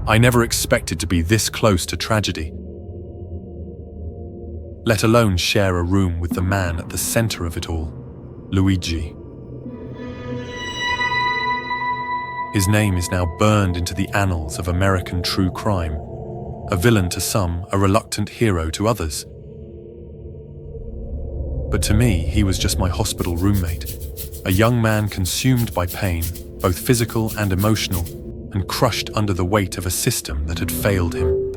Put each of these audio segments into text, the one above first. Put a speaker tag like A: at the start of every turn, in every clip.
A: I never expected to be this close to tragedy, let alone share a room with the man at the center of it all, Luigi. His name is now burned into the annals of American true crime, a villain to some, a reluctant hero to others. But to me, he was just my hospital roommate, a young man consumed by pain, both physical and emotional, and crushed under the weight of a system that had failed him.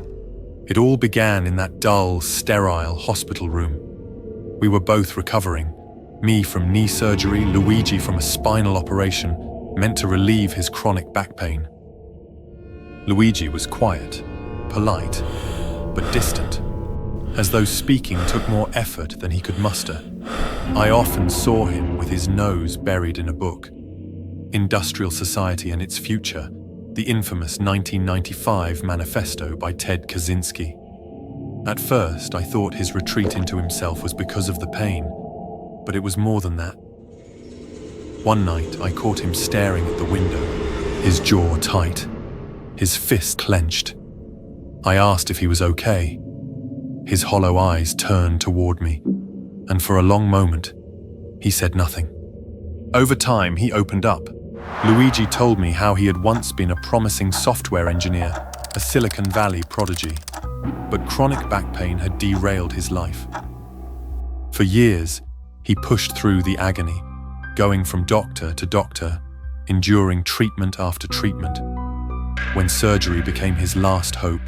A: It all began in that dull, sterile hospital room. We were both recovering, me from knee surgery, Luigi from a spinal operation meant to relieve his chronic back pain. Luigi was quiet, polite, but distant, as though speaking took more effort than he could muster. I often saw him with his nose buried in a book. Industrial Society and Its Future, the infamous 1995 manifesto by Ted Kaczynski. At first, I thought his retreat into himself was because of the pain, but it was more than that. One night, I caught him staring at the window, his jaw tight, his fist clenched. I asked if he was okay. His hollow eyes turned toward me, and for a long moment, he said nothing. Over time, he opened up. Luigi told me how he had once been a promising software engineer, a Silicon Valley prodigy, but chronic back pain had derailed his life. For years, he pushed through the agony, going from doctor to doctor, enduring treatment after treatment. When surgery became his last hope,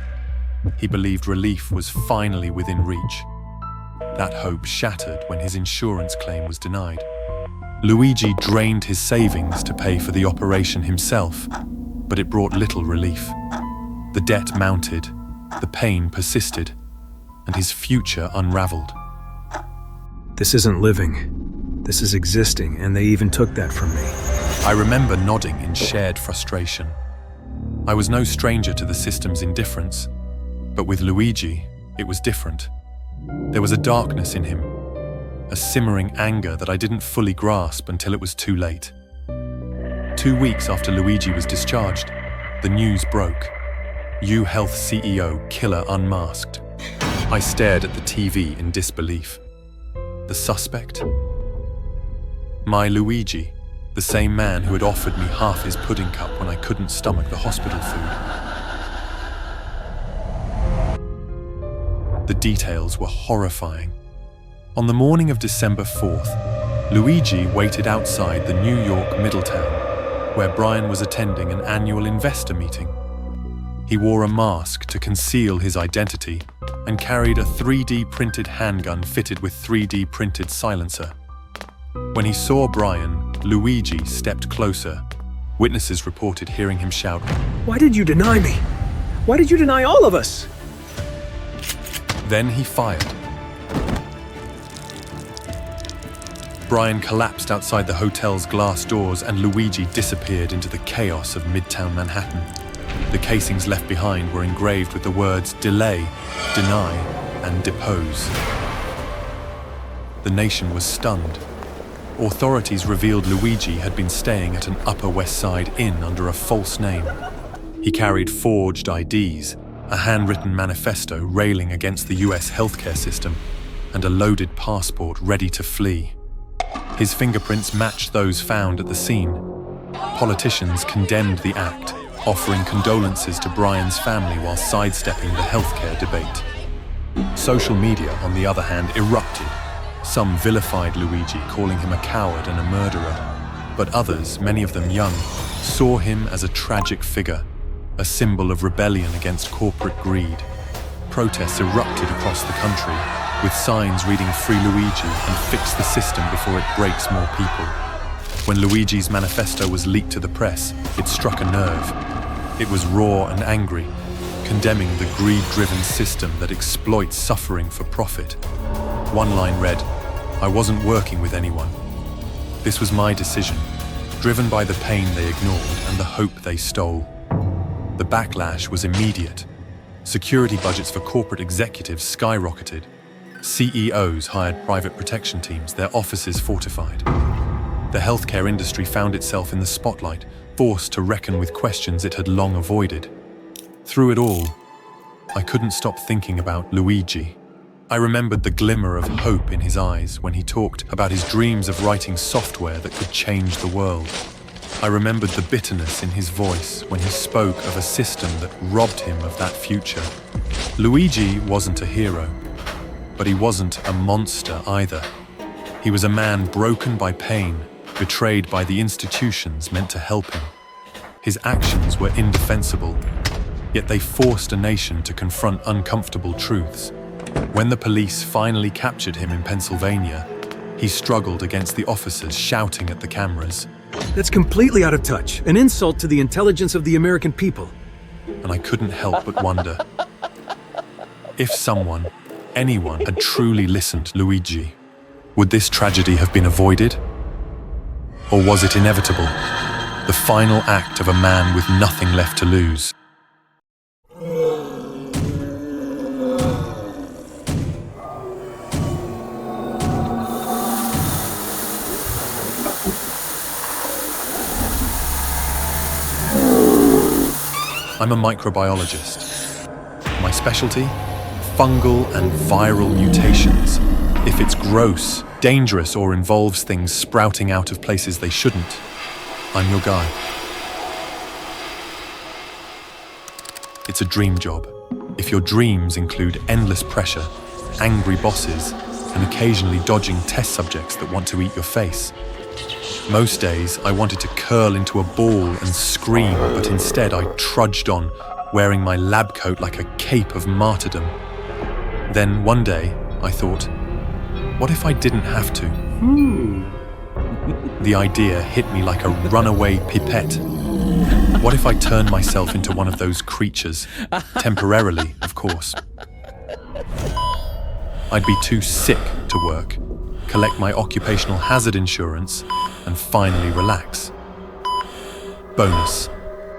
A: he believed relief was finally within reach. That hope shattered when his insurance claim was denied. Luigi drained his savings to pay for the operation himself, but it brought little relief. The debt mounted, the pain persisted, and his future unraveled.
B: This isn't living. This is existing, and they even took that from me.
A: I remember nodding in shared frustration. I was no stranger to the system's indifference, but with Luigi, it was different. There was a darkness in him, a simmering anger that I didn't fully grasp until it was too late. 2 weeks after Luigi was discharged, the news broke. UHealth CEO killer unmasked. I stared at the TV in disbelief. The suspect? My Luigi, the same man who had offered me half his pudding cup when I couldn't stomach the hospital food. The details were horrifying. On the morning of December 4th, Luigi waited outside the New York Middletown, where Brian was attending an annual investor meeting. He wore a mask to conceal his identity and carried a 3D printed handgun fitted with 3D printed silencer. When he saw Brian, Luigi stepped closer. Witnesses reported hearing him shout,
B: Why did you deny me? Why did you deny all of us?
A: Then he fired. Brian collapsed outside the hotel's glass doors and Luigi disappeared into the chaos of Midtown Manhattan. The casings left behind were engraved with the words delay, deny, and depose. The nation was stunned. Authorities revealed Luigi had been staying at an Upper West Side inn under a false name. He carried forged IDs, a handwritten manifesto railing against the US healthcare system, and a loaded passport ready to flee. His fingerprints matched those found at the scene. Politicians condemned the act, offering condolences to Brian's family while sidestepping the healthcare debate. Social media, on the other hand, erupted. Some vilified Luigi, calling him a coward and a murderer, but others, many of them young, saw him as a tragic figure, a symbol of rebellion against corporate greed. Protests erupted across the country, with signs reading Free Luigi and Fix the System before it breaks more people. When Luigi's manifesto was leaked to the press, it struck a nerve. It was raw and angry, condemning the greed-driven system that exploits suffering for profit. One line read, "I wasn't working with anyone. This was my decision, driven by the pain they ignored and the hope they stole." The backlash was immediate. Security budgets for corporate executives skyrocketed. CEOs hired private protection teams, their offices fortified. The healthcare industry found itself in the spotlight, forced to reckon with questions it had long avoided. Through it all, I couldn't stop thinking about Luigi. I remembered the glimmer of hope in his eyes when he talked about his dreams of writing software that could change the world. I remembered the bitterness in his voice when he spoke of a system that robbed him of that future. Luigi wasn't a hero, but he wasn't a monster either. He was a man broken by pain, betrayed by the institutions meant to help him. His actions were indefensible, yet they forced a nation to confront uncomfortable truths. When the police finally captured him in Pennsylvania, he struggled against the officers shouting at the cameras.
B: That's completely out of touch, an insult to the intelligence of the American people.
A: And I couldn't help but wonder, if someone, anyone, had truly listened to Luigi, would this tragedy have been avoided? Or was it inevitable, the final act of a man with nothing left to lose? I'm a microbiologist. My specialty? Fungal and viral mutations. If it's gross, dangerous, or involves things sprouting out of places they shouldn't, I'm your guy. It's a dream job. If your dreams include endless pressure, angry bosses, and occasionally dodging test subjects that want to eat your face. Most days, I wanted to curl into a ball and scream, but instead I trudged on, wearing my lab coat like a cape of martyrdom. Then one day, I thought, what if I didn't have to? The idea hit me like a runaway pipette. What if I turned myself into one of those creatures? Temporarily, of course. I'd be too sick to work, collect my occupational hazard insurance, and finally relax. Bonus: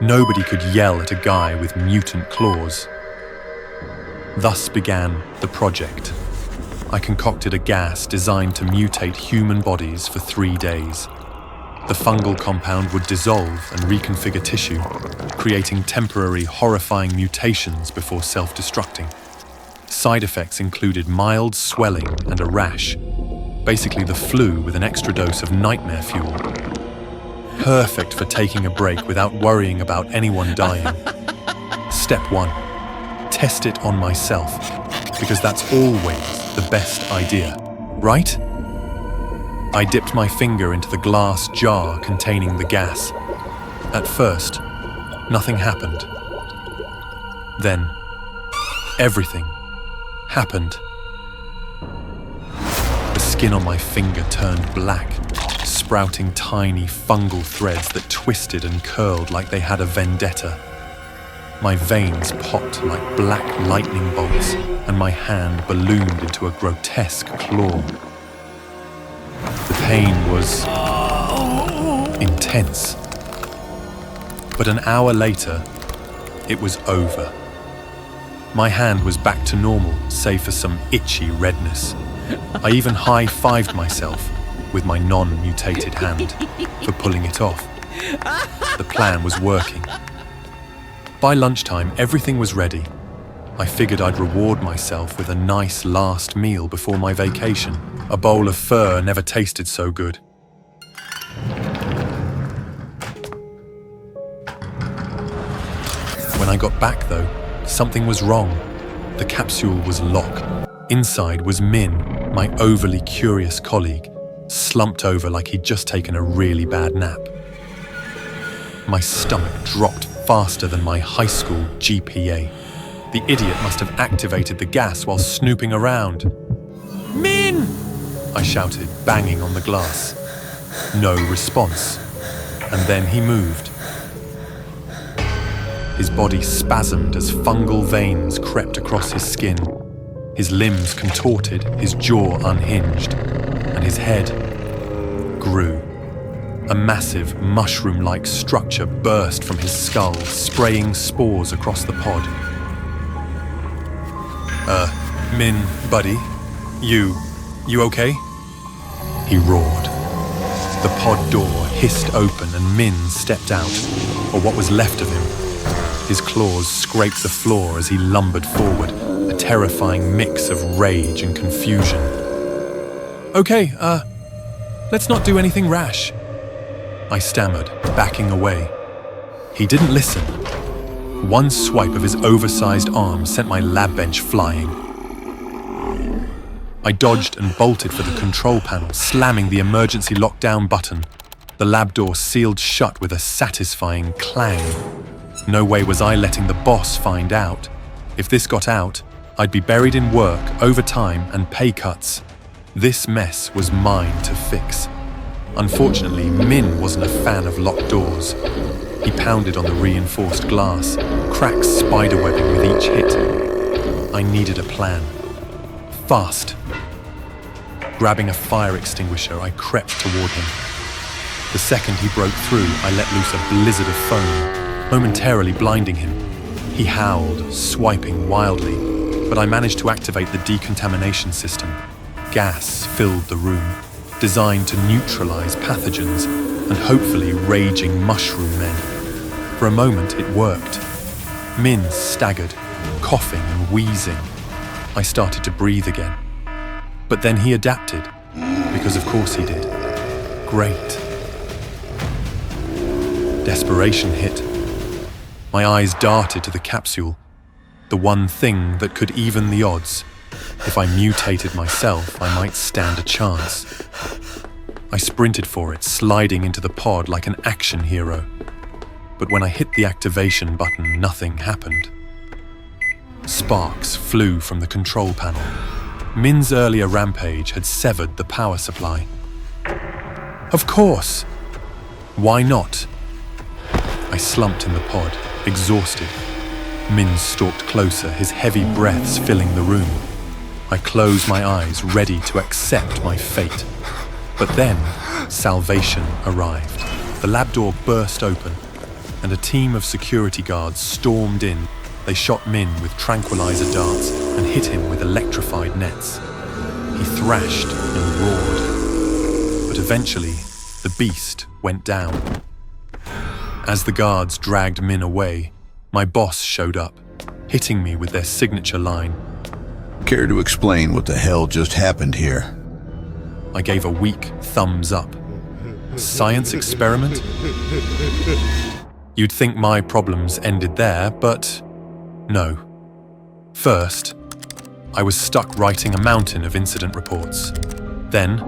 A: nobody could yell at a guy with mutant claws. Thus began the project. I concocted a gas designed to mutate human bodies for 3 days. The fungal compound would dissolve and reconfigure tissue, creating temporary, horrifying mutations before self-destructing. Side effects included mild swelling and a rash, basically the flu with an extra dose of nightmare fuel. Perfect for taking a break without worrying about anyone dying. Step 1. Test it on myself, because that's always the best idea, right? I dipped my finger into the glass jar containing the gas. At first, nothing happened. Then, everything happened. The skin on my finger turned black, sprouting tiny fungal threads that twisted and curled like they had a vendetta. My veins popped like black lightning bolts, and my hand ballooned into a grotesque claw. The pain was intense. But an hour later, it was over. My hand was back to normal, save for some itchy redness. I even high-fived myself with my non-mutated hand for pulling it off. The plan was working. By lunchtime, everything was ready. I figured I'd reward myself with a nice last meal before my vacation. A bowl of pho never tasted so good. When I got back, though, something was wrong. The capsule was locked. Inside was Min, my overly curious colleague, slumped over like he'd just taken a really bad nap. My stomach dropped faster than my high school GPA. The idiot must have activated the gas while snooping around. Min! I shouted, banging on the glass. No response. And then he moved. His body spasmed as fungal veins crept across his skin. His limbs contorted, his jaw unhinged, and his head grew. A massive, mushroom-like structure burst from his skull, spraying spores across the pod. Min, buddy, you okay? He roared. The pod door hissed open and Min stepped out, or what was left of him. His claws scraped the floor as he lumbered forward, a terrifying mix of rage and confusion. "Okay, let's not do anything rash," I stammered, backing away. He didn't listen. One swipe of his oversized arm sent my lab bench flying. I dodged and bolted for the control panel, slamming the emergency lockdown button. The lab door sealed shut with a satisfying clang. No way was I letting the boss find out. If this got out, I'd be buried in work, overtime, and pay cuts. This mess was mine to fix. Unfortunately, Min wasn't a fan of locked doors. He pounded on the reinforced glass, cracks spiderwebbing with each hit. I needed a plan. Fast. Grabbing a fire extinguisher, I crept toward him. The second he broke through, I let loose a blizzard of foam, momentarily blinding him. He howled, swiping wildly, but I managed to activate the decontamination system. Gas filled the room, designed to neutralize pathogens and hopefully raging mushroom men. For a moment, it worked. Min staggered, coughing and wheezing. I started to breathe again. But then he adapted, because of course he did. Great. Desperation hit. My eyes darted to the capsule, the one thing that could even the odds. If I mutated myself, I might stand a chance. I sprinted for it, sliding into the pod like an action hero. But when I hit the activation button, nothing happened. Sparks flew from the control panel. Min's earlier rampage had severed the power supply. Of course! Why not? I slumped in the pod, exhausted. Min stalked closer, his heavy breaths filling the room. I closed my eyes, ready to accept my fate. But then, salvation arrived. The lab door burst open, and a team of security guards stormed in. They shot Min with tranquilizer darts and hit him with electrified nets. He thrashed and roared. But eventually, the beast went down. As the guards dragged Min away, my boss showed up, hitting me with their signature line.
C: Care to explain what the hell just happened here?
A: I gave a weak thumbs up. Science experiment? You'd think my problems ended there, but no. First, I was stuck writing a mountain of incident reports. Then,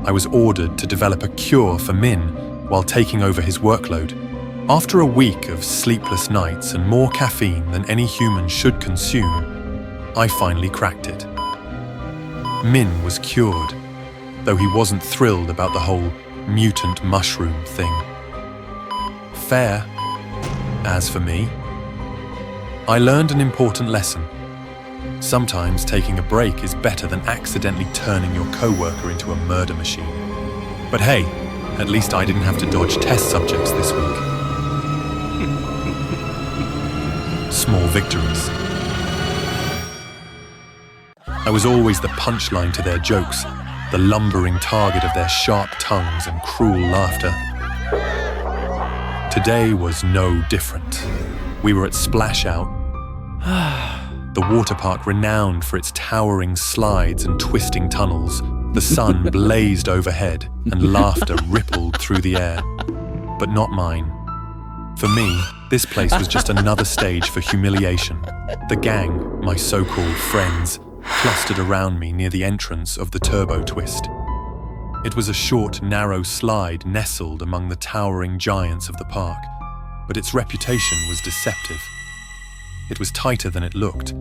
A: I was ordered to develop a cure for Min while taking over his workload. After a week of sleepless nights and more caffeine than any human should consume, I finally cracked it. Min was cured, though he wasn't thrilled about the whole mutant mushroom thing. Fair. As for me, I learned an important lesson. Sometimes taking a break is better than accidentally turning your coworker into a murder machine. But hey, at least I didn't have to dodge test subjects this week. Small victories. I was always the punchline to their jokes, the lumbering target of their sharp tongues and cruel laughter. Today was no different. We were at Splash Out, the water park renowned for its towering slides and twisting tunnels. The sun blazed overhead and laughter rippled through the air, but not mine. For me, this place was just another stage for humiliation. The gang, my so-called friends, clustered around me near the entrance of the Turbo Twist. It was a short, narrow slide nestled among the towering giants of the park, but its reputation was deceptive. It was tighter than it looked,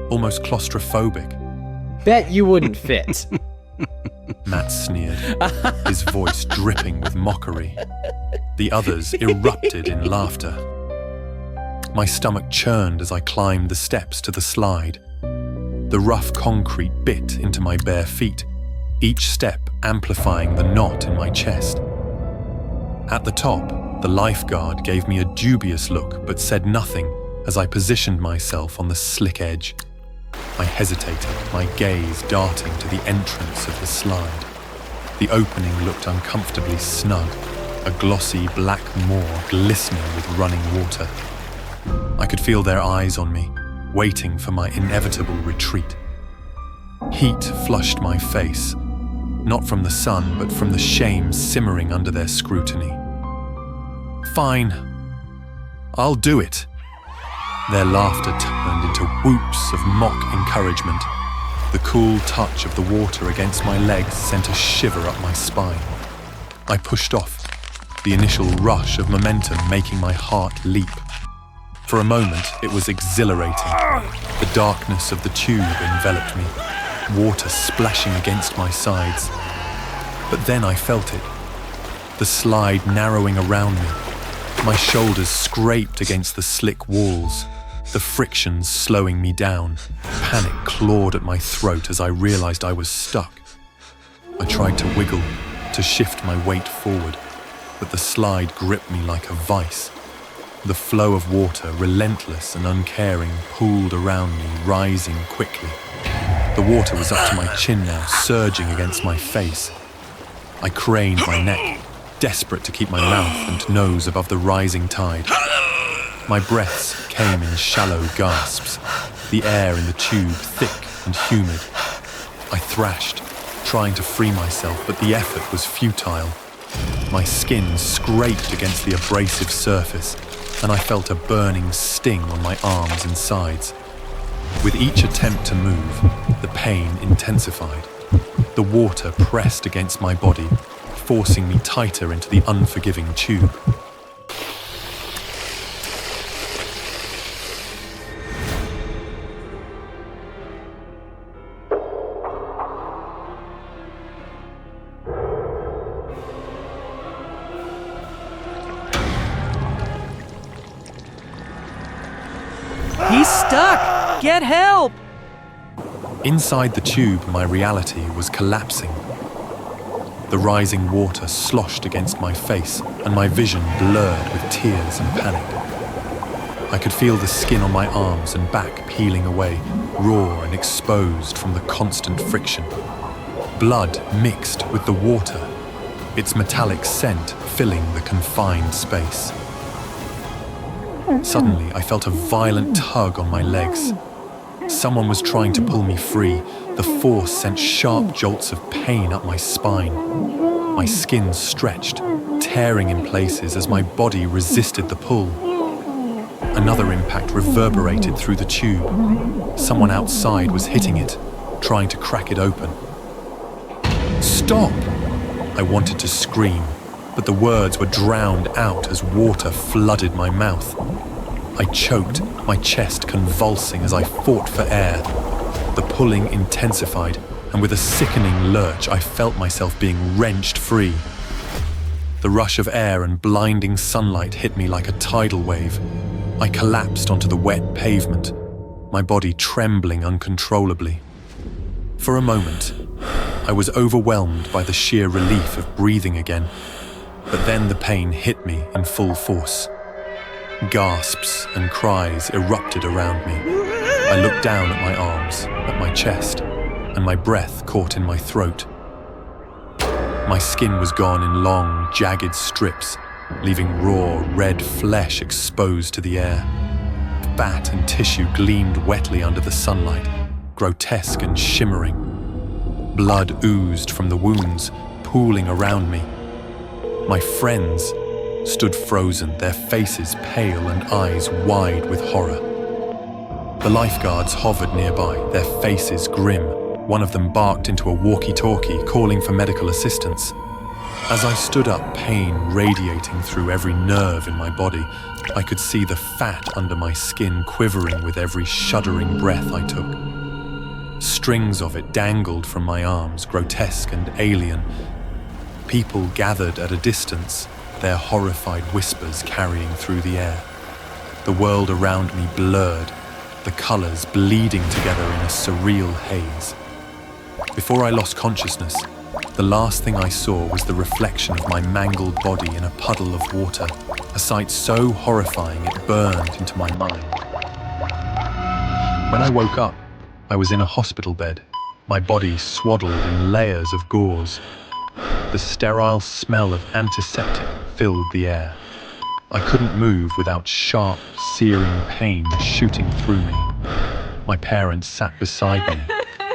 A: almost claustrophobic.
D: Bet you wouldn't fit.
A: Matt sneered, his voice dripping with mockery. The others erupted in laughter. My stomach churned as I climbed the steps to the slide. The rough concrete bit into my bare feet, each step amplifying the knot in my chest. At the top, the lifeguard gave me a dubious look but said nothing as I positioned myself on the slick edge. I hesitated, my gaze darting to the entrance of the slide. The opening looked uncomfortably snug, a glossy black moor glistening with running water. I could feel their eyes on me, waiting for my inevitable retreat. Heat flushed my face, not from the sun, but from the shame simmering under their scrutiny. "Fine, I'll do it." Their laughter turned into whoops of mock encouragement. The cool touch of the water against my legs sent a shiver up my spine. I pushed off, the initial rush of momentum making my heart leap. For a moment, it was exhilarating. The darkness of the tube enveloped me, water splashing against my sides. But then I felt it, the slide narrowing around me. My shoulders scraped against the slick walls, the friction slowing me down. Panic clawed at my throat as I realized I was stuck. I tried to wiggle, to shift my weight forward, but the slide gripped me like a vice. The flow of water, relentless and uncaring, pooled around me, rising quickly. The water was up to my chin now, surging against my face. I craned my neck, desperate to keep my mouth and nose above the rising tide. My breaths came in shallow gasps, the air in the tube thick and humid. I thrashed, trying to free myself, but the effort was futile. My skin scraped against the abrasive surface, and I felt a burning sting on my arms and sides. With each attempt to move, the pain intensified. The water pressed against my body, forcing me tighter into the unforgiving tube.
E: He's stuck! Get help!
A: Inside the tube, my reality was collapsing. The rising water sloshed against my face, and my vision blurred with tears and panic. I could feel the skin on my arms and back peeling away, raw and exposed from the constant friction. Blood mixed with the water, its metallic scent filling the confined space. Suddenly, I felt a violent tug on my legs. Someone was trying to pull me free. The force sent sharp jolts of pain up my spine. My skin stretched, tearing in places as my body resisted the pull. Another impact reverberated through the tube. Someone outside was hitting it, trying to crack it open. "Stop!" I wanted to scream, but the words were drowned out as water flooded my mouth. I choked, my chest convulsing as I fought for air. The pulling intensified, and with a sickening lurch, I felt myself being wrenched free. The rush of air and blinding sunlight hit me like a tidal wave. I collapsed onto the wet pavement, my body trembling uncontrollably. For a moment, I was overwhelmed by the sheer relief of breathing again, but then the pain hit me in full force. Gasps and cries erupted around me. I looked down at my arms, at my chest, and my breath caught in my throat. My skin was gone in long, jagged strips, leaving raw, red flesh exposed to the air. Fat and tissue gleamed wetly under the sunlight, grotesque and shimmering. Blood oozed from the wounds, pooling around me. My friends stood frozen, their faces pale and eyes wide with horror. The lifeguards hovered nearby, their faces grim. One of them barked into a walkie-talkie, calling for medical assistance. As I stood up, pain radiating through every nerve in my body, I could see the fat under my skin quivering with every shuddering breath I took. Strings of it dangled from my arms, grotesque and alien. People gathered at a distance, their horrified whispers carrying through the air. The world around me blurred, the colors bleeding together in a surreal haze. Before I lost consciousness, the last thing I saw was the reflection of my mangled body in a puddle of water, a sight so horrifying it burned into my mind. When I woke up, I was in a hospital bed, my body swaddled in layers of gauze. The sterile smell of antiseptic filled the air. I couldn't move without sharp, searing pain shooting through me. My parents sat beside me,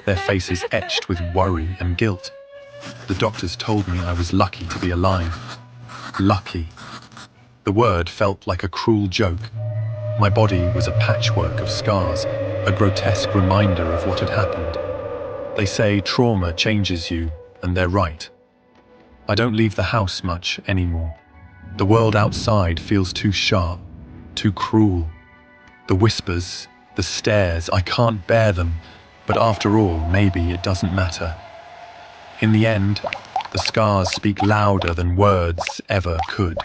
A: their faces etched with worry and guilt. The doctors told me I was lucky to be alive. Lucky. The word felt like a cruel joke. My body was a patchwork of scars, a grotesque reminder of what had happened. They say trauma changes you, and they're right. I don't leave the house much anymore. The world outside feels too sharp, too cruel. The whispers, the stares, I can't bear them, but after all, maybe it doesn't matter. In the end, the scars speak louder than words ever could.